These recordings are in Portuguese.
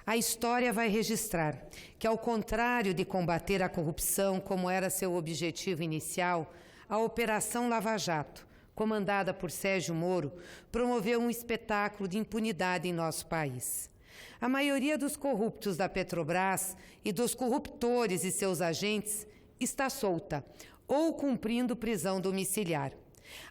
A história vai registrar que, ao contrário de combater a corrupção como era seu objetivo inicial, a Operação Lava Jato, comandada por Sérgio Moro, promoveu um espetáculo de impunidade em nosso país. A maioria dos corruptos da Petrobras e dos corruptores e seus agentes está solta ou cumprindo prisão domiciliar.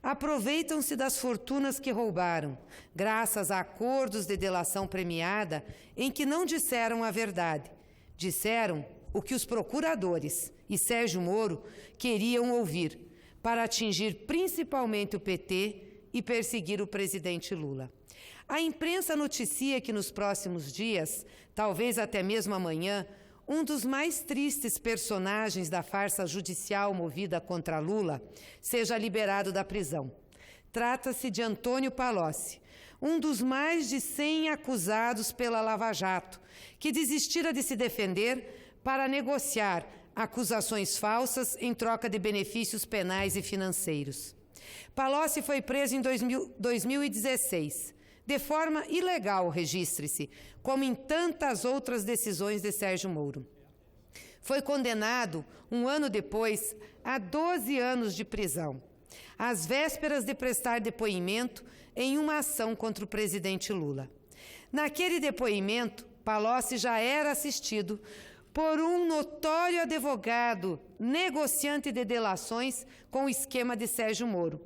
Aproveitam-se das fortunas que roubaram, graças a acordos de delação premiada em que não disseram a verdade. Disseram o que os procuradores e Sérgio Moro queriam ouvir, para atingir principalmente o PT e perseguir o presidente Lula. A imprensa noticia que nos próximos dias, talvez até mesmo amanhã, um dos mais tristes personagens da farsa judicial movida contra Lula seja liberado da prisão. Trata-se de Antônio Palocci, um dos mais de 100 acusados pela Lava Jato, que desistira de se defender para negociar acusações falsas em troca de benefícios penais e financeiros. Palocci foi preso em 2016, de forma ilegal, registre-se, como em tantas outras decisões de Sérgio Moro. Foi condenado, um ano depois, a 12 anos de prisão, às vésperas de prestar depoimento em uma ação contra o presidente Lula. Naquele depoimento, Palocci já era assistido por um notório advogado, negociante de delações com o esquema de Sérgio Moro.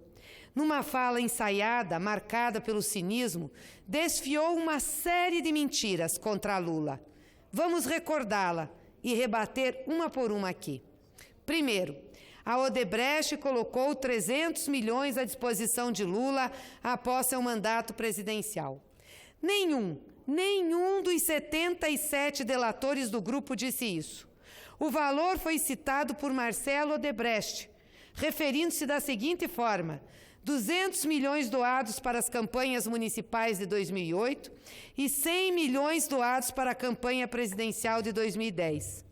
Numa fala ensaiada, marcada pelo cinismo, desfiou uma série de mentiras contra Lula. Vamos recordá-la e rebater uma por uma aqui. Primeiro, a Odebrecht colocou 300 milhões à disposição de Lula após seu mandato presidencial. Nenhum dos 77 delatores do grupo disse isso. O valor foi citado por Marcelo Odebrecht, referindo-se da seguinte forma: 200 milhões doados para as campanhas municipais de 2008 e 100 milhões doados para a campanha presidencial de 2010.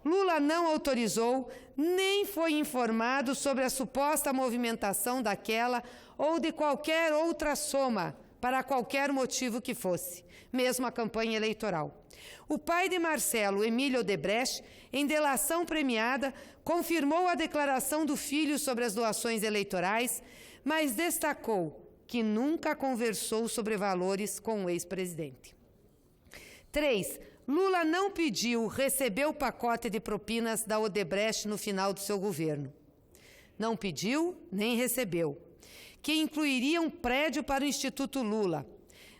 Lula não autorizou, nem foi informado sobre a suposta movimentação daquela ou de qualquer outra soma, para qualquer motivo que fosse, mesmo a campanha eleitoral. O pai de Marcelo, Emílio Odebrecht, em delação premiada, confirmou a declaração do filho sobre as doações eleitorais, mas destacou que nunca conversou sobre valores com o ex-presidente. 3. Lula não pediu, recebeu o pacote de propinas da Odebrecht no final do seu governo. Não pediu, nem recebeu, que incluiria um prédio para o Instituto Lula.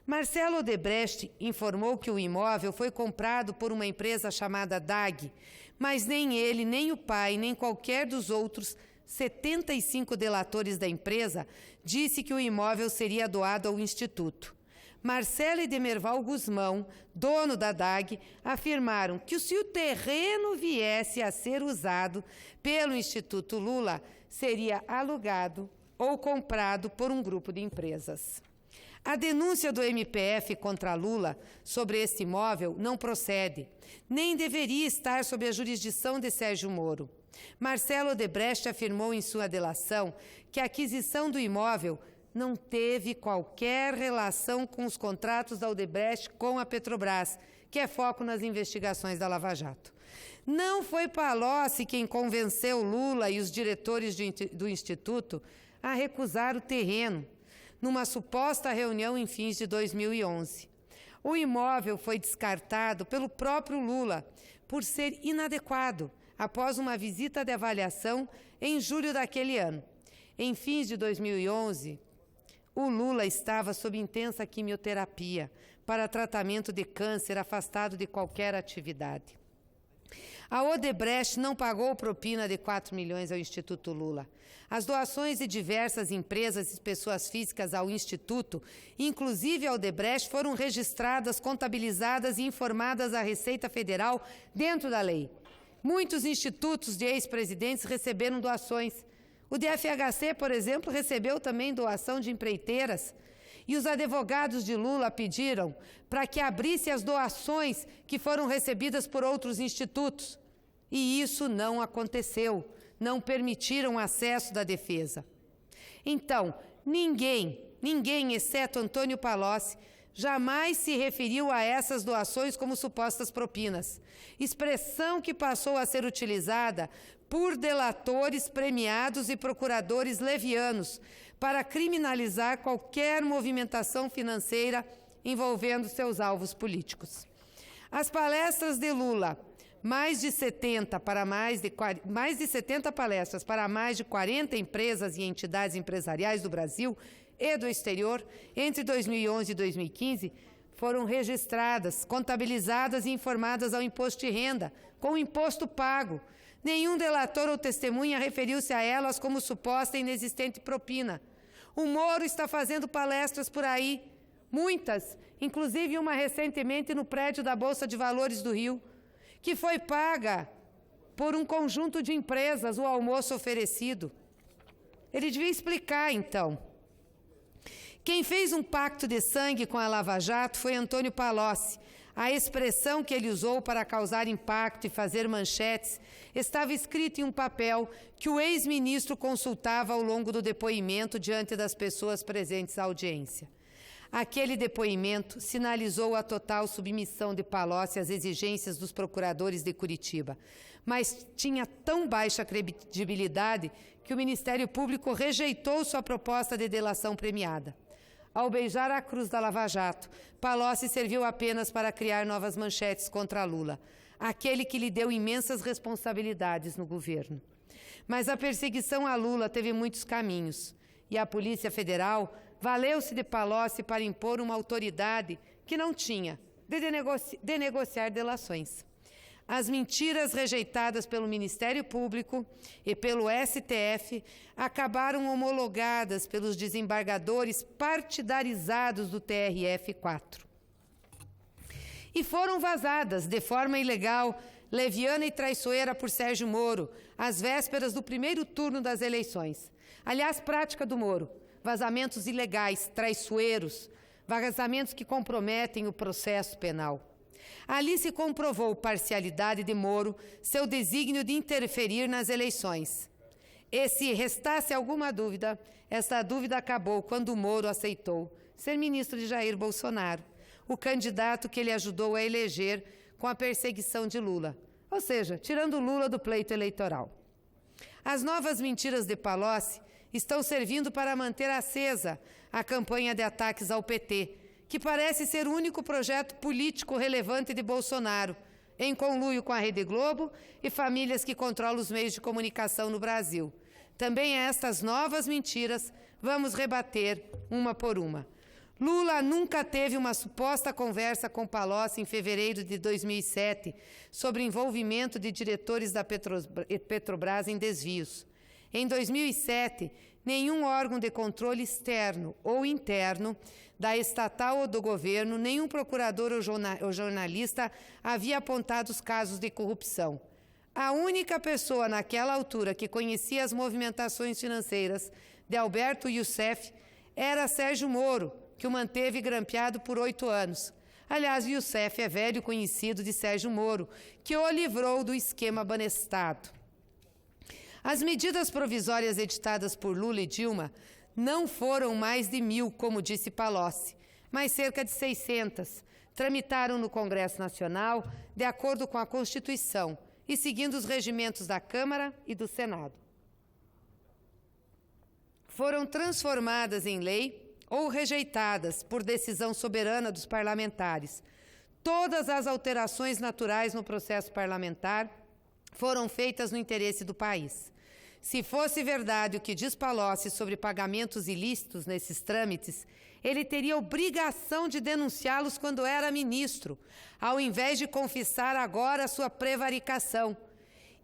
Marcelo Odebrecht informou que o imóvel foi comprado por uma empresa chamada DAG, mas nem ele, nem o pai, nem qualquer dos outros 75 delatores da empresa disse que o imóvel seria doado ao Instituto. Marcelo e Demerval Guzmão, dono da DAG, afirmaram que se o terreno viesse a ser usado pelo Instituto Lula, seria alugado ou comprado por um grupo de empresas. A denúncia do MPF contra Lula sobre este imóvel não procede, nem deveria estar sob a jurisdição de Sérgio Moro. Marcelo Odebrecht afirmou em sua delação que a aquisição do imóvel não teve qualquer relação com os contratos da Odebrecht com a Petrobras, que é foco nas investigações da Lava Jato. Não foi Palocci quem convenceu Lula e os diretores do Instituto a recusar o terreno, numa suposta reunião em fins de 2011. O imóvel foi descartado pelo próprio Lula por ser inadequado, após uma visita de avaliação em julho daquele ano. Em fins de 2011, o Lula estava sob intensa quimioterapia para tratamento de câncer, afastado de qualquer atividade. A Odebrecht não pagou propina de 4 milhões ao Instituto Lula. As doações de diversas empresas e pessoas físicas ao Instituto, inclusive a Odebrecht, foram registradas, contabilizadas e informadas à Receita Federal dentro da lei. Muitos institutos de ex-presidentes receberam doações. O DFHC, por exemplo, recebeu também doação de empreiteiras. E os advogados de Lula pediram para que abrisse as doações que foram recebidas por outros institutos. E isso não aconteceu, não permitiram acesso da defesa. Então, ninguém, exceto Antônio Palocci, jamais se referiu a essas doações como supostas propinas, expressão que passou a ser utilizada por delatores premiados e procuradores levianos para criminalizar qualquer movimentação financeira envolvendo seus alvos políticos. As palestras de Lula, mais de 70 palestras para mais de 40 empresas e entidades empresariais do Brasil e do exterior, entre 2011 e 2015, foram registradas, contabilizadas e informadas ao imposto de renda, com o imposto pago. Nenhum delator ou testemunha referiu-se a elas como suposta e inexistente propina. O Moro está fazendo palestras por aí, muitas, inclusive uma recentemente no prédio da Bolsa de Valores do Rio, que foi paga por um conjunto de empresas, o almoço oferecido. Ele devia explicar, então. Quem fez um pacto de sangue com a Lava Jato foi Antônio Palocci. A expressão que ele usou para causar impacto e fazer manchetes estava escrita em um papel que o ex-ministro consultava ao longo do depoimento diante das pessoas presentes à audiência. Aquele depoimento sinalizou a total submissão de Palocci às exigências dos procuradores de Curitiba, mas tinha tão baixa credibilidade que o Ministério Público rejeitou sua proposta de delação premiada. Ao beijar a cruz da Lava Jato, Palocci serviu apenas para criar novas manchetes contra Lula, aquele que lhe deu imensas responsabilidades no governo. Mas a perseguição a Lula teve muitos caminhos, e a Polícia Federal valeu-se de Palocci para impor uma autoridade que não tinha de negociar delações. As mentiras rejeitadas pelo Ministério Público e pelo STF acabaram homologadas pelos desembargadores partidarizados do TRF-4. E foram vazadas de forma ilegal, leviana e traiçoeira por Sérgio Moro, às vésperas do primeiro turno das eleições. Aliás, prática do Moro, vazamentos ilegais, traiçoeiros, vazamentos que comprometem o processo penal. Ali se comprovou parcialidade de Moro, seu desígnio de interferir nas eleições. E se restasse alguma dúvida, essa dúvida acabou quando Moro aceitou ser ministro de Jair Bolsonaro, o candidato que ele ajudou a eleger com a perseguição de Lula, ou seja, tirando Lula do pleito eleitoral. As novas mentiras de Palocci estão servindo para manter acesa a campanha de ataques ao PT, que parece ser o único projeto político relevante de Bolsonaro, em conluio com a Rede Globo e famílias que controlam os meios de comunicação no Brasil. Também estas novas mentiras vamos rebater uma por uma. Lula nunca teve uma suposta conversa com Palocci em fevereiro de 2007 sobre envolvimento de diretores da Petrobras em desvios. Em 2007, nenhum órgão de controle externo ou interno da estatal ou do governo, nenhum procurador ou jornalista havia apontado os casos de corrupção. A única pessoa naquela altura que conhecia as movimentações financeiras de Alberto Youssef era Sérgio Moro, que o manteve grampeado por 8 anos. Aliás, Youssef é velho conhecido de Sérgio Moro, que o livrou do esquema Banestado. As medidas provisórias editadas por Lula e Dilma não foram mais de 1.000, como disse Palocci, mas cerca de 600. Tramitaram no Congresso Nacional de acordo com a Constituição e seguindo os regimentos da Câmara e do Senado. Foram transformadas em lei ou rejeitadas por decisão soberana dos parlamentares. Todas as alterações naturais no processo parlamentar foram feitas no interesse do país. Se fosse verdade o que diz Palocci sobre pagamentos ilícitos nesses trâmites, ele teria obrigação de denunciá-los quando era ministro, ao invés de confessar agora a sua prevaricação.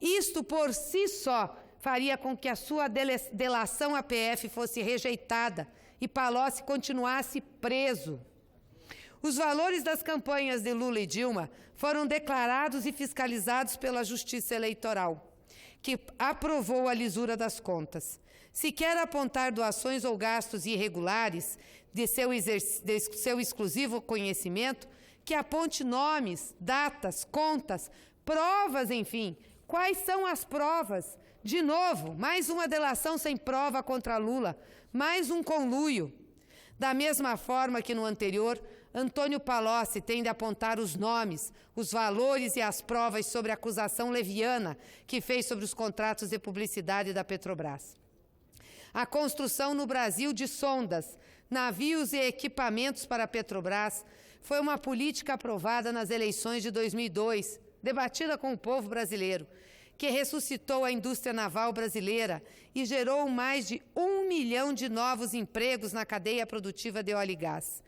Isto por si só faria com que a sua delação à PF fosse rejeitada e Palocci continuasse preso. Os valores das campanhas de Lula e Dilma foram declarados e fiscalizados pela Justiça Eleitoral, que aprovou a lisura das contas. Se quer apontar doações ou gastos irregulares de seu exclusivo conhecimento, que aponte nomes, datas, contas, provas, enfim. Quais são as provas? De novo, mais uma delação sem prova contra Lula, mais um conluio. Da mesma forma que no anterior, Antônio Palocci tem de apontar os nomes, os valores e as provas sobre a acusação leviana que fez sobre os contratos de publicidade da Petrobras. A construção no Brasil de sondas, navios e equipamentos para a Petrobras foi uma política aprovada nas eleições de 2002, debatida com o povo brasileiro, que ressuscitou a indústria naval brasileira e gerou mais de 1 milhão de novos empregos na cadeia produtiva de óleo e gás.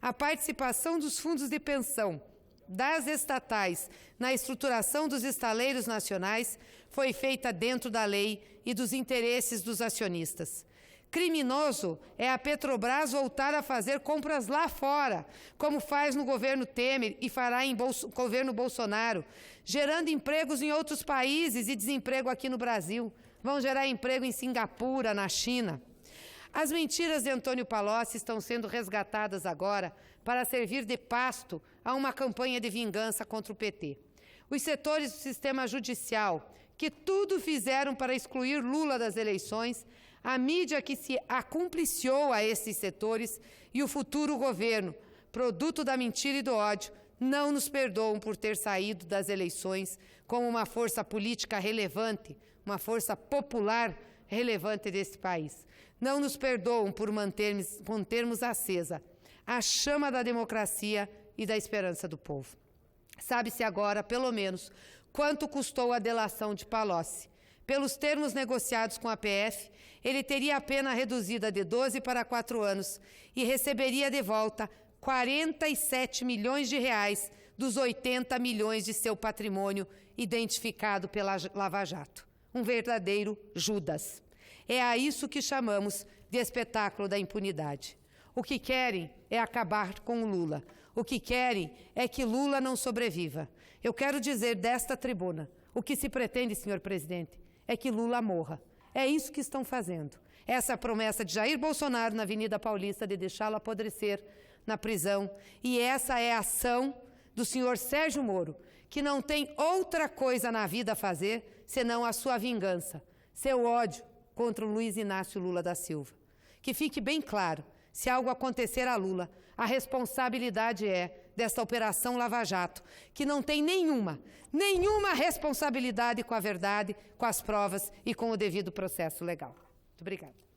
A participação dos fundos de pensão das estatais na estruturação dos estaleiros nacionais foi feita dentro da lei e dos interesses dos acionistas. Criminoso é a Petrobras voltar a fazer compras lá fora, como faz no governo Temer e fará em governo Bolsonaro, gerando empregos em outros países e desemprego aqui no Brasil. Vão gerar emprego em Singapura, na China. As mentiras de Antônio Palocci estão sendo resgatadas agora para servir de pasto a uma campanha de vingança contra o PT. Os setores do sistema judicial, que tudo fizeram para excluir Lula das eleições, a mídia que se acumpliciou a esses setores e o futuro governo, produto da mentira e do ódio, não nos perdoam por ter saído das eleições como uma força política relevante, uma força popular relevante desse país. Não nos perdoam por mantermos acesa a chama da democracia e da esperança do povo. Sabe-se agora, pelo menos, quanto custou a delação de Palocci. Pelos termos negociados com a PF, ele teria a pena reduzida de 12 para 4 anos e receberia de volta 47 milhões de reais dos 80 milhões de seu patrimônio identificado pela Lava Jato. Um verdadeiro Judas. É a isso que chamamos de espetáculo da impunidade. O que querem é acabar com o Lula. O que querem é que Lula não sobreviva. Eu quero dizer desta tribuna, o que se pretende, senhor presidente, é que Lula morra. É isso que estão fazendo. Essa é a promessa de Jair Bolsonaro na Avenida Paulista de deixá-lo apodrecer na prisão. E essa é a ação do senhor Sérgio Moro, que não tem outra coisa na vida a fazer senão a sua vingança, seu ódio contra o Luiz Inácio Lula da Silva. Que fique bem claro, se algo acontecer a Lula, a responsabilidade é desta Operação Lava Jato, que não tem nenhuma responsabilidade com a verdade, com as provas e com o devido processo legal. Muito obrigada.